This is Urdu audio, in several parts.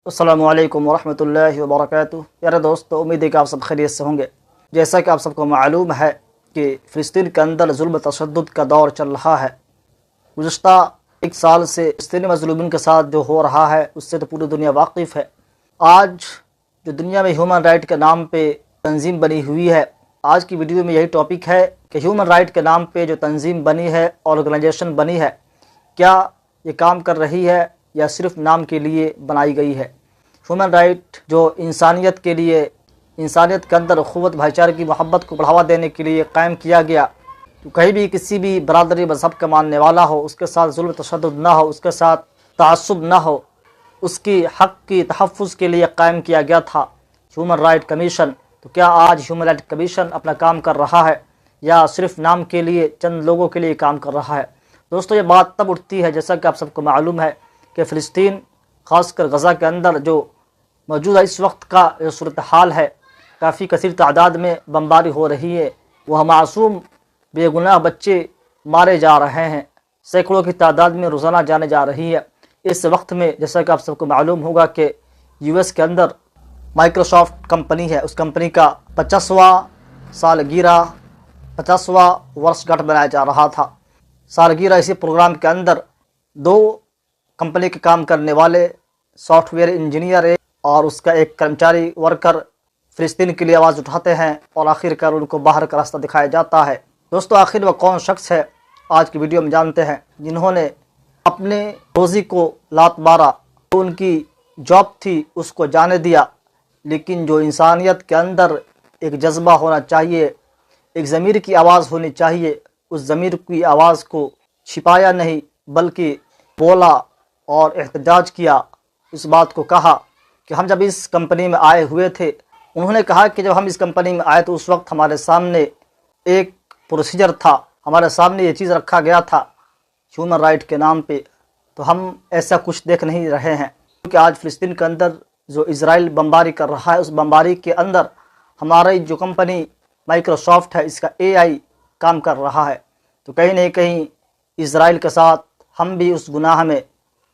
السلام علیکم ورحمۃ اللہ وبرکاتہ۔ پیارے دوستو، امید ہے کہ آپ سب خیریت سے ہوں گے۔ جیسا کہ آپ سب کو معلوم ہے کہ فلسطین کے اندر ظلم تشدد کا دور چل رہا ہے۔ گزشتہ ایک سال سے فلسطینی مظلومین کے ساتھ جو ہو رہا ہے اس سے تو پوری دنیا واقف ہے۔ آج جو دنیا میں ہیومن رائٹ کے نام پہ تنظیم بنی ہوئی ہے، آج کی ویڈیو میں یہی ٹاپک ہے کہ ہیومن رائٹ کے نام پہ جو تنظیم بنی ہے، آرگنائزیشن بنی ہے، کیا یہ کام کر رہی ہے یا صرف نام کے لیے بنائی گئی ہے؟ ہیومن رائٹ جو انسانیت کے لیے، انسانیت کے اندر اخوت بھائی چارے کی محبت کو بڑھاوا دینے کے لیے قائم کیا گیا، تو کہیں بھی کسی بھی برادری مذہب کا ماننے والا ہو، اس کے ساتھ ظلم تشدد نہ ہو، اس کے ساتھ تعصب نہ ہو، اس کی حق کی تحفظ کے لیے قائم کیا گیا تھا ہیومن رائٹ کمیشن۔ تو کیا آج ہیومن رائٹ کمیشن اپنا کام کر رہا ہے یا صرف نام کے لیے چند لوگوں کے لیے کام کر رہا ہے؟ دوستو، یہ بات تب اٹھتی ہے جیسا کہ آپ سب کو معلوم ہے کہ فلسطین، خاص کر غزہ کے اندر جو موجودہ اس وقت کا جو صورتحال ہے، کافی کثیر تعداد میں بمباری ہو رہی ہے، وہ معصوم بے گناہ بچے مارے جا رہے ہیں، سینکڑوں کی تعداد میں روزانہ جانے جا رہی ہے۔ اس وقت میں جیسا کہ آپ سب کو معلوم ہوگا کہ یو ایس کے اندر مائیکروسافٹ کمپنی ہے، اس کمپنی کا 50واں سالگرہ 50واں ورسگاٹھ منایا جا رہا تھا۔ سالگرہ اسی پروگرام کے اندر دو کمپنی کے کام کرنے والے سافٹ ویئر انجینئر اور اس کا ایک کرمچاری ورکر فلسطین کے لیے آواز اٹھاتے ہیں اور آخر کار ان کو باہر کا راستہ دکھایا جاتا ہے۔ دوستو، آخر وہ کون شخص ہے آج کی ویڈیو میں جانتے ہیں جنہوں نے اپنے روزی کو لات مارا، جو ان کی جاب تھی اس کو جانے دیا، لیکن جو انسانیت کے اندر ایک جذبہ ہونا چاہیے، ایک ضمیر کی آواز ہونی چاہیے، اس ضمیر کی آواز کو چھپایا نہیں بلکہ بولا اور احتجاج کیا۔ اس بات کو کہا کہ ہم جب اس کمپنی میں آئے ہوئے تھے، انہوں نے کہا کہ جب ہم اس کمپنی میں آئے تو اس وقت ہمارے سامنے ایک پروسیجر تھا، ہمارے سامنے یہ چیز رکھا گیا تھا ہیومن رائٹ کے نام پہ، تو ہم ایسا کچھ دیکھ نہیں رہے ہیں۔ کیونکہ آج فلسطین کے اندر جو اسرائیل بمباری کر رہا ہے، اس بمباری کے اندر ہماری جو کمپنی مائیکروسافٹ ہے، اس کا AI کام کر رہا ہے، تو کہیں نہ کہیں اسرائیل کے ساتھ ہم بھی اس گناہ میں،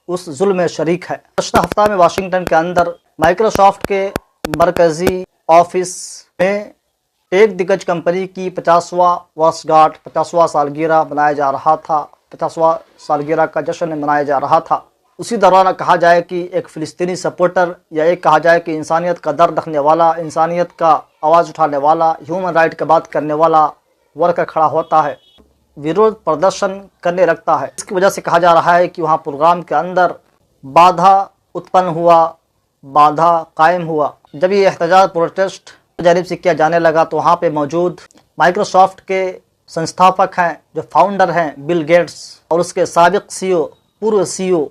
اس ظلم میں شریک ہے۔ گزشتہ ہفتہ میں واشنگٹن کے اندر مائیکروسافٹ کے مرکزی آفس میں ایک دگج کمپنی کی 50واں ورسگاٹھ 50واں سالگرہ منایا جا رہا تھا، 50واں سالگرہ کا جشن منایا جا رہا تھا۔ اسی دوران کہا جائے کہ ایک فلسطینی سپورٹر یا ایک کہا جائے کہ انسانیت کا درد رکھنے والا، انسانیت کا آواز اٹھانے والا، ہیومن رائٹ کا بات کرنے والا ورکر کھڑا ہوتا ہے، ویرودھ پردرشن کرنے لگتا ہے۔ اس کی وجہ سے کہا جا رہا ہے کہ وہاں پروگرام کے اندر بادھا اتپن ہوا، بادھا قائم ہوا۔ جب یہ احتجاج پروٹیسٹ جانب سے کیا جانے لگا تو وہاں پہ موجود مائیکروسافٹ کے سنستھاپک ہیں، جو فاؤنڈر ہیں، بل گیٹس، اور اس کے سابق پورو CEO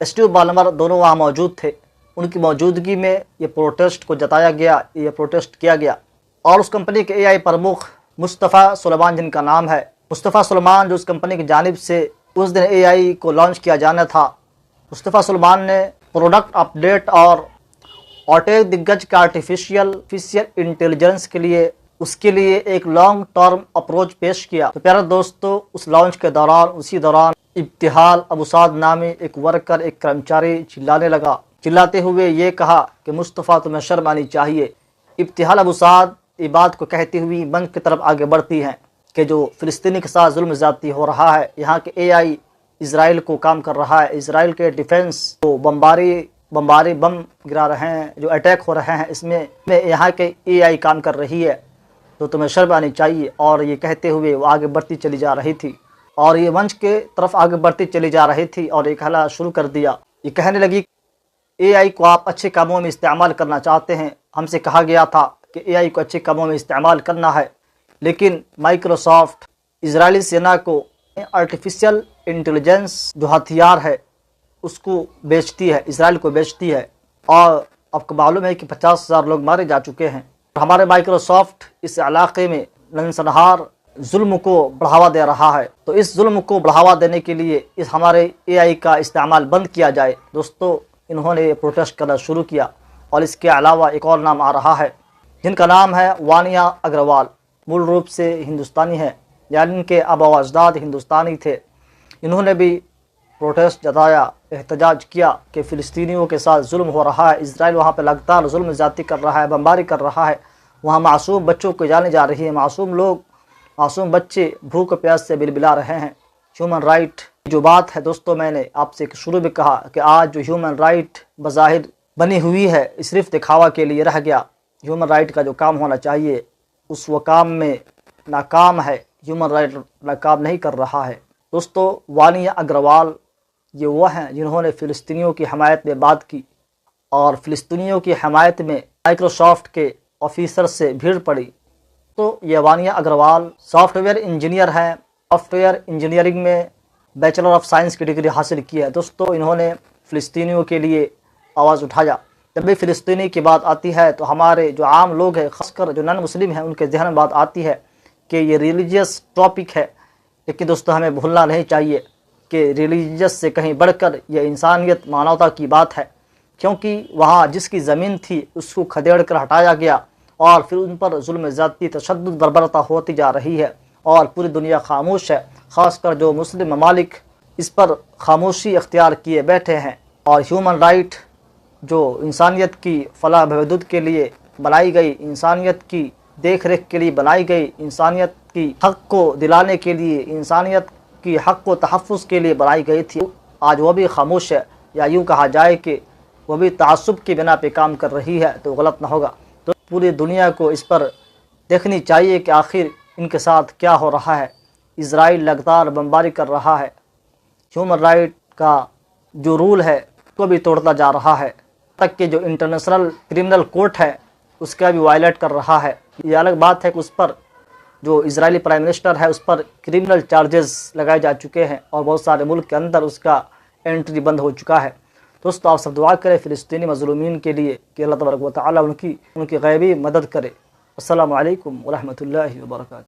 اسٹیو بالمر، دونوں وہاں موجود تھے۔ ان کی موجودگی میں یہ پروٹیسٹ کو جتایا گیا، یہ پروٹیسٹ کیا گیا، اور اس کمپنی کے AI پرمکھ مصطفیٰ سلیمان جن کا نام ہے، مصطفیٰ سلیمان، جو اس کمپنی کی جانب سے اس دن AI کو لانچ کیا جانا تھا، مصطفیٰ سلیمان نے پروڈکٹ اپڈیٹ اور ایک دگج کا آرٹیفیشیل انٹیلیجنس کے لیے، اس کے لیے ایک لانگ ٹرم اپروچ پیش کیا۔ تو پیارے دوستو، اس لانچ کے دوران، اسی دوران ابتہال ابو سعد نامی ایک ورکر، ایک کرمچاری چلانے لگا، چلاتے ہوئے یہ کہا کہ مصطفیٰ تمہیں شرم آنی چاہیے۔ ابتہال ابو سعد یہ بات کو کہتی ہوئی منچ کی طرف آگے بڑھتی ہیں کہ جو فلسطینی کے ساتھ ظلم زیادتی ہو رہا ہے، یہاں کے AI اسرائیل کو کام کر رہا ہے، اسرائیل کے ڈیفنس کو بمباری بم گرا رہے ہیں، جو اٹیک ہو رہے ہیں، اس میں یہاں کے AI کام کر رہی ہے، تو تمہیں شرم آنی چاہیے۔ اور یہ کہتے ہوئے وہ آگے بڑھتی چلی جا رہی تھی، اور یہ منچ کے طرف آگے بڑھتی چلی جا رہی تھی، اور یہ کہنا شروع کر دیا، یہ کہنے لگی AI کو آپ اچھے کاموں میں استعمال کرنا چاہتے ہیں، ہم سے کہا گیا تھا کہ AI کو اچھے کاموں میں استعمال کرنا ہے، لیکن مائیکروسافٹ اسرائیلی سینا کو آرٹیفیشیل انٹیلیجنس جو ہتھیار ہے اس کو بیچتی ہے، اسرائیل کو بیچتی ہے، اور آپ کو معلوم ہے کہ 50,000 لوگ مارے جا چکے ہیں۔ ہمارے مائیکروسافٹ اس علاقے میں لنسنہار ظلم کو بڑھاوا دے رہا ہے، تو اس ظلم کو بڑھاوا دینے کے لیے اس ہمارے AI کا استعمال بند کیا جائے۔ دوستو، انہوں نے پروٹیسٹ کرنا شروع کیا، اور اس کے علاوہ ایک اور نام آ رہا ہے جن کا نام ہے وانیا اگروال، مول روپ سے ہندوستانی ہے، یعنی ان کے آباء و اجداد ہندوستانی تھے۔ انہوں نے بھی پروٹیسٹ جتایا احتجاج کیا کہ فلسطینیوں کے ساتھ ظلم ہو رہا ہے، اسرائیل وہاں پہ لگاتار ظلم زیادتی کر رہا ہے، بمباری کر رہا ہے، وہاں معصوم بچوں کو جانے جا رہی ہے، معصوم بچے بھوک پیاس سے بلبلا رہے ہیں۔ ہیومن رائٹ جو بات ہے دوستو، میں نے آپ سے شروع میں کہا کہ آج جو ہیومن رائٹ بظاہر بنی ہوئی ہے، صرف دکھاوا کے لیے رہ گیا۔ ہیومن رائٹ کا جو کام ہونا چاہیے اس وہ کام میں ناکام ہے، ہیومن رائٹ ناکام نہیں کر رہا ہے۔ دوستو، وانیہ اگروال یہ وہ ہیں جنہوں نے فلسطینیوں کی حمایت میں بات کی، اور فلسطینیوں کی حمایت میں مائیکروسافٹ کے آفیسر سے بھیڑ پڑی۔ تو یہ Vania Agarwal soft where engineer ہیں، سافٹ ویئر انجینئرنگ میں بیچلر آف سائنس کی ڈگری حاصل کی ہے۔ دوستو، انہوں نے فلسطینیوں کے لیے آواز اٹھایا۔ جب بھی فلسطینی کی بات آتی ہے تو ہمارے جو عام لوگ ہیں، خاص کر جو نان مسلم ہیں، ان کے ذہن میں بات آتی ہے کہ یہ ریلیجیس ٹاپک ہے، لیکن دوستو ہمیں بھولنا نہیں چاہیے کہ ریلیجیس سے کہیں بڑھ کر یہ انسانیت مانوتا کی بات ہے، کیونکہ وہاں جس کی زمین تھی اس کو کھدیڑ کر ہٹایا گیا، اور پھر ان پر ظلم زیادتی، تشدد بربرتا ہوتی جا رہی ہے، اور پوری دنیا خاموش ہے، خاص کر جو مسلم ممالک اس پر خاموشی اختیار کیے بیٹھے ہیں۔ اور ہیومن رائٹ جو انسانیت کی فلاح بہبود کے لیے بنائی گئی، انسانیت کی دیکھ ریکھ کے لیے بنائی گئی، انسانیت کی حق کو دلانے کے لیے، انسانیت کی حق و تحفظ کے لیے بنائی گئی تھی، آج وہ بھی خاموش ہے، یا یوں کہا جائے کہ وہ بھی تعصب کی بنا پہ کام کر رہی ہے تو غلط نہ ہوگا۔ تو پوری دنیا کو اس پر دیکھنی چاہیے کہ آخر ان کے ساتھ کیا ہو رہا ہے۔ اسرائیل لگاتار بمباری کر رہا ہے، ہیومن رائٹ کا جو رول ہے کو بھی توڑتا جا رہا ہے، تک کہ جو انٹرنیشنل کرمنل کورٹ ہے اس کا بھی وائلیٹ کر رہا ہے۔ یہ الگ بات ہے کہ اس پر جو اسرائیلی پرائم منسٹر ہے اس پر کرمنل چارجز لگائے جا چکے ہیں، اور بہت سارے ملک کے اندر اس کا انٹری بند ہو چکا ہے۔ دوستو، آپ سب دعا کریں فلسطینی مظلومین کے لیے کہ اللہ تبارک و تعالی ان کی غیبی مدد کرے۔ السلام علیکم ورحمۃ اللہ وبرکاتہ۔